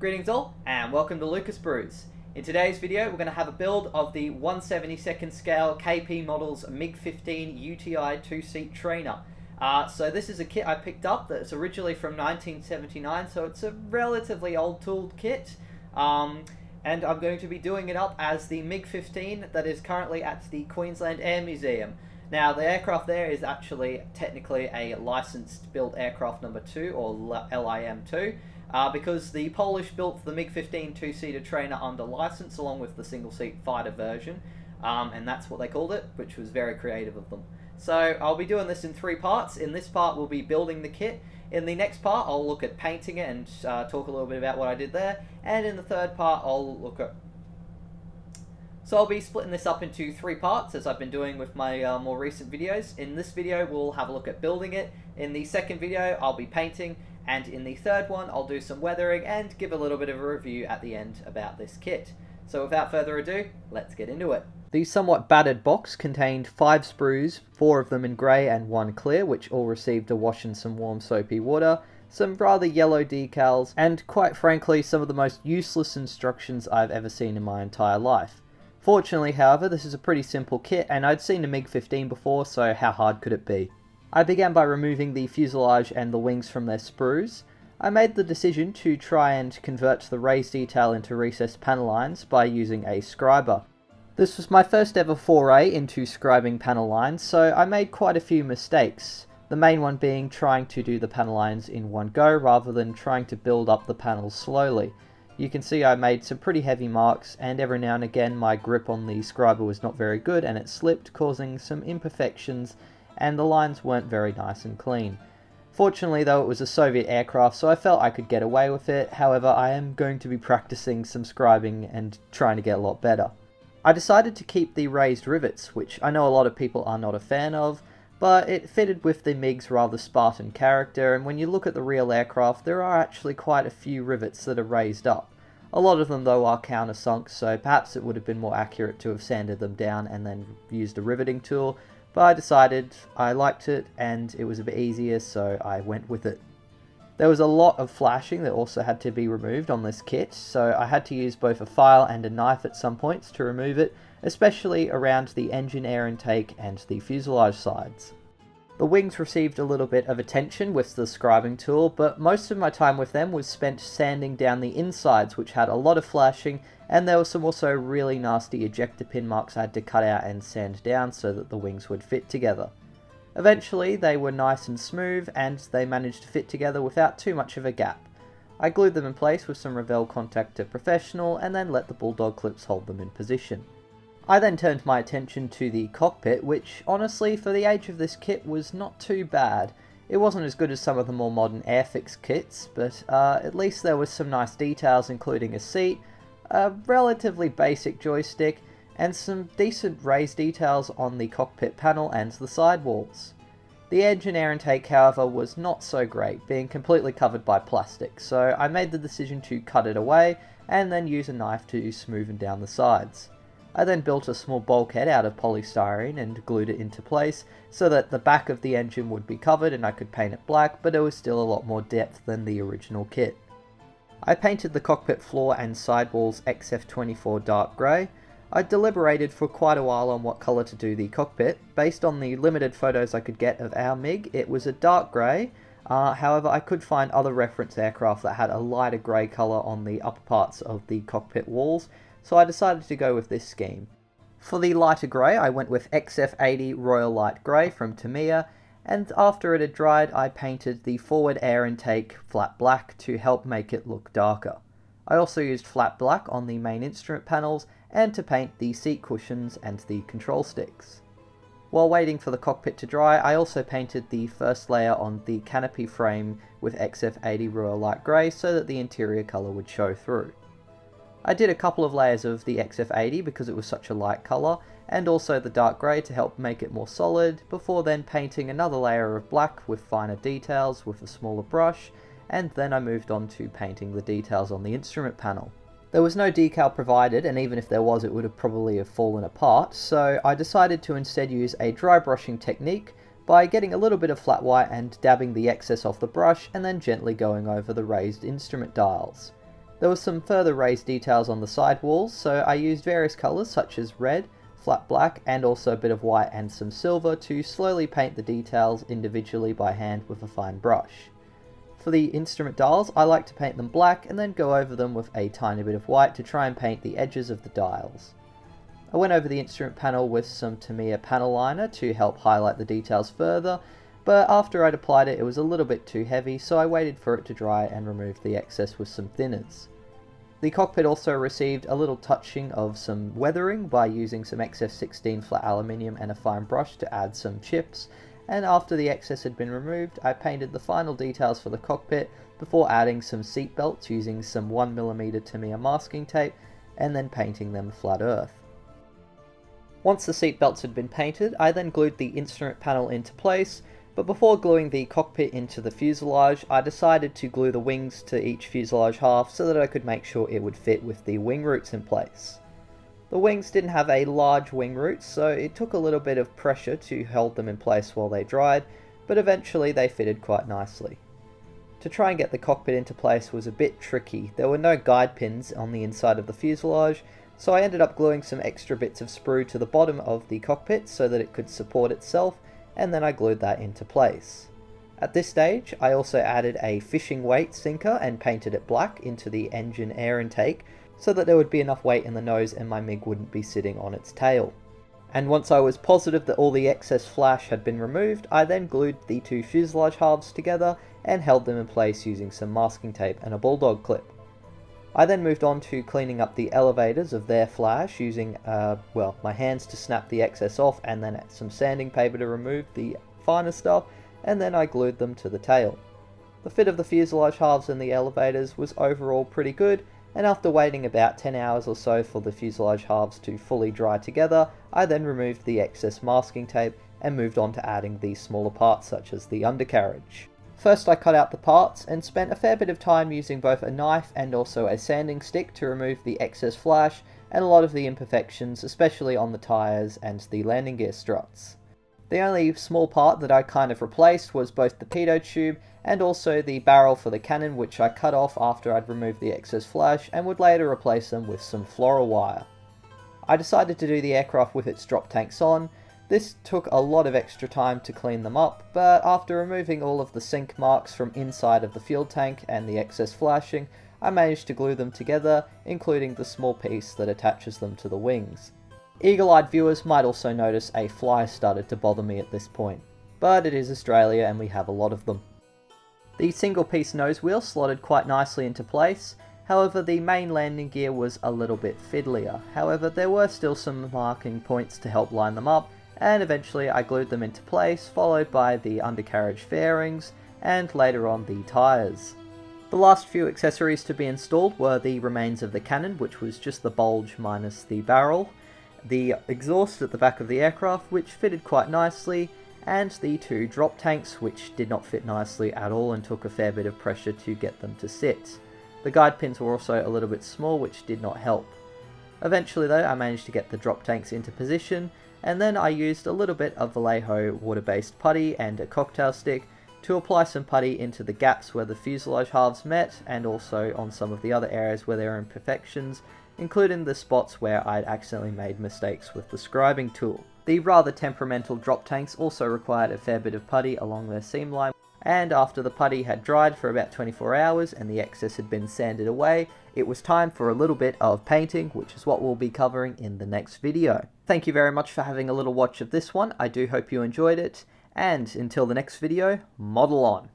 Greetings all, and welcome to Lucas Brews. In today's video, we're going to have a build of the 1/72nd scale KP Models Mig-15 UTI 2-seat trainer. So this is a kit I picked up that's originally from 1979, so it's a relatively old-tooled kit. And I'm going to be doing it up as the Mig-15 that is currently at the Queensland Air Museum. Now, the aircraft there is actually technically a licensed built aircraft number 2, or LIM-2. Because the Polish built the Mig-15 two-seater trainer under license along with the single-seat fighter version, and that's what they called it, which was very creative of them. So I'll be doing this in 3 parts. In this part we'll be building the kit. In the next part I'll look at painting it and talk a little bit about what I did there, and in the third part I'll look at... So I'll be splitting this up into 3 parts as I've been doing with my more recent videos. In this video we'll have a look at building it, in the second video I'll be painting, and in the third one I'll do some weathering and give a little bit of a review at the end about this kit. So without further ado, let's get into it. The somewhat battered box contained 5 sprues, 4 of them in grey and 1 clear, which all received a wash in some warm soapy water, some rather yellow decals, and quite frankly some of the most useless instructions I've ever seen in my entire life. Fortunately, however, this is a pretty simple kit, and I'd seen a Mig-15 before, so how hard could it be? I began by removing the fuselage and the wings from their sprues. I made the decision to try and convert the raised detail into recessed panel lines by using a scriber. This was my first ever foray into scribing panel lines, so I made quite a few mistakes. The main one being trying to do the panel lines in one go rather than trying to build up the panels slowly. You can see I made some pretty heavy marks, and every now and again my grip on the scriber was not very good and it slipped, causing some imperfections, and the lines weren't very nice and clean. Fortunately though, it was a Soviet aircraft, so I felt I could get away with it. However, I am going to be practicing some scribing and trying to get a lot better. I decided to keep the raised rivets, which I know a lot of people are not a fan of, but it fitted with the MiG's rather Spartan character, and when you look at the real aircraft, there are actually quite a few rivets that are raised up. A lot of them though are countersunk, so perhaps it would have been more accurate to have sanded them down and then used a riveting tool, but I decided I liked it and it was a bit easier, so I went with it. There was a lot of flashing that also had to be removed on this kit, so I had to use both a file and a knife at some points to remove it, especially around the engine air intake and the fuselage sides. The wings received a little bit of attention with the scribing tool, but most of my time with them was spent sanding down the insides, which had a lot of flashing, and there were some also really nasty ejector pin marks I had to cut out and sand down so that the wings would fit together. Eventually they were nice and smooth, and they managed to fit together without too much of a gap. I glued them in place with some Revell Contactor Professional and then let the bulldog clips hold them in position. I then turned my attention to the cockpit, which honestly for the age of this kit was not too bad. It wasn't as good as some of the more modern Airfix kits, but at least there was some nice details, including a seat, a relatively basic joystick, and some decent raised details on the cockpit panel and the sidewalls. The engine air intake, however, was not so great, being completely covered by plastic, so I made the decision to cut it away and then use a knife to smoothen down the sides. I then built a small bulkhead out of polystyrene and glued it into place so that the back of the engine would be covered and I could paint it black, but it was still a lot more depth than the original kit. I painted the cockpit floor and sidewalls XF24 dark grey. I deliberated for quite a while on what colour to do the cockpit. Based on the limited photos I could get of our MiG, it was a dark grey. However, I could find other reference aircraft that had a lighter grey colour on the upper parts of the cockpit walls, so I decided to go with this scheme. For the lighter grey, I went with XF80 Royal Light Grey from Tamiya, and after it had dried, I painted the forward air intake flat black to help make it look darker. I also used flat black on the main instrument panels and to paint the seat cushions and the control sticks. While waiting for the cockpit to dry, I also painted the first layer on the canopy frame with XF80 Royal Light Grey so that the interior colour would show through. I did a couple of layers of the XF80 because it was such a light colour, and also the dark grey to help make it more solid, before then painting another layer of black with finer details with a smaller brush, and then I moved on to painting the details on the instrument panel. There was no decal provided, and even if there was it would have probably fallen apart, so I decided to instead use a dry brushing technique by getting a little bit of flat white and dabbing the excess off the brush and then gently going over the raised instrument dials. There was some further raised details on the side walls, so I used various colours such as red, flat black, and also a bit of white and some silver to slowly paint the details individually by hand with a fine brush. For the instrument dials, I like to paint them black and then go over them with a tiny bit of white to try and paint the edges of the dials. I went over the instrument panel with some Tamiya panel liner to help highlight the details further, but after I'd applied it, it was a little bit too heavy, so I waited for it to dry and removed the excess with some thinners. The cockpit also received a little touching of some weathering by using some XF16 flat aluminium and a fine brush to add some chips, and after the excess had been removed, I painted the final details for the cockpit before adding some seat belts using some 1mm Tamiya masking tape and then painting them flat earth. Once the seat belts had been painted, I then glued the instrument panel into place, but before gluing the cockpit into the fuselage, I decided to glue the wings to each fuselage half so that I could make sure it would fit with the wing roots in place. The wings didn't have a large wing root, so it took a little bit of pressure to hold them in place while they dried, but eventually they fitted quite nicely. To try and get the cockpit into place was a bit tricky. There were no guide pins on the inside of the fuselage, so I ended up gluing some extra bits of sprue to the bottom of the cockpit so that it could support itself, and then I glued that into place. At this stage, I also added a fishing weight sinker and painted it black into the engine air intake so that there would be enough weight in the nose and my MiG wouldn't be sitting on its tail. And once I was positive that all the excess flash had been removed, I then glued the two fuselage halves together and held them in place using some masking tape and a bulldog clip. I then moved on to cleaning up the elevators of their flash using, my hands to snap the excess off and then some sanding paper to remove the finer stuff, and then I glued them to the tail. The fit of the fuselage halves and the elevators was overall pretty good, and after waiting about 10 hours or so for the fuselage halves to fully dry together, I then removed the excess masking tape and moved on to adding the smaller parts such as the undercarriage. First I cut out the parts and spent a fair bit of time using both a knife and also a sanding stick to remove the excess flash and a lot of the imperfections, especially on the tyres and the landing gear struts. The only small part that I kind of replaced was both the pitot tube and also the barrel for the cannon, which I cut off after I'd removed the excess flash and would later replace them with some floral wire. I decided to do the aircraft with its drop tanks on. This took a lot of extra time to clean them up, but after removing all of the sink marks from inside of the fuel tank and the excess flashing, I managed to glue them together, including the small piece that attaches them to the wings. Eagle-eyed viewers might also notice a fly started to bother me at this point, but it is Australia and we have a lot of them. The single-piece nose wheel slotted quite nicely into place, however the main landing gear was a little bit fiddlier. However, there were still some marking points to help line them up, and eventually I glued them into place, followed by the undercarriage fairings, and later on the tyres. The last few accessories to be installed were the remains of the cannon, which was just the bulge minus the barrel, the exhaust at the back of the aircraft, which fitted quite nicely, and the two drop tanks, which did not fit nicely at all and took a fair bit of pressure to get them to sit. The guide pins were also a little bit small, which did not help. Eventually though, I managed to get the drop tanks into position, and then I used a little bit of Vallejo water-based putty and a cocktail stick to apply some putty into the gaps where the fuselage halves met, and also on some of the other areas where there were imperfections, including the spots where I'd accidentally made mistakes with the scribing tool. The rather temperamental drop tanks also required a fair bit of putty along their seam line, and after the putty had dried for about 24 hours and the excess had been sanded away, it was time for a little bit of painting, which is what we'll be covering in the next video. Thank you very much for having a little watch of this one. I do hope you enjoyed it, and until the next video, model on!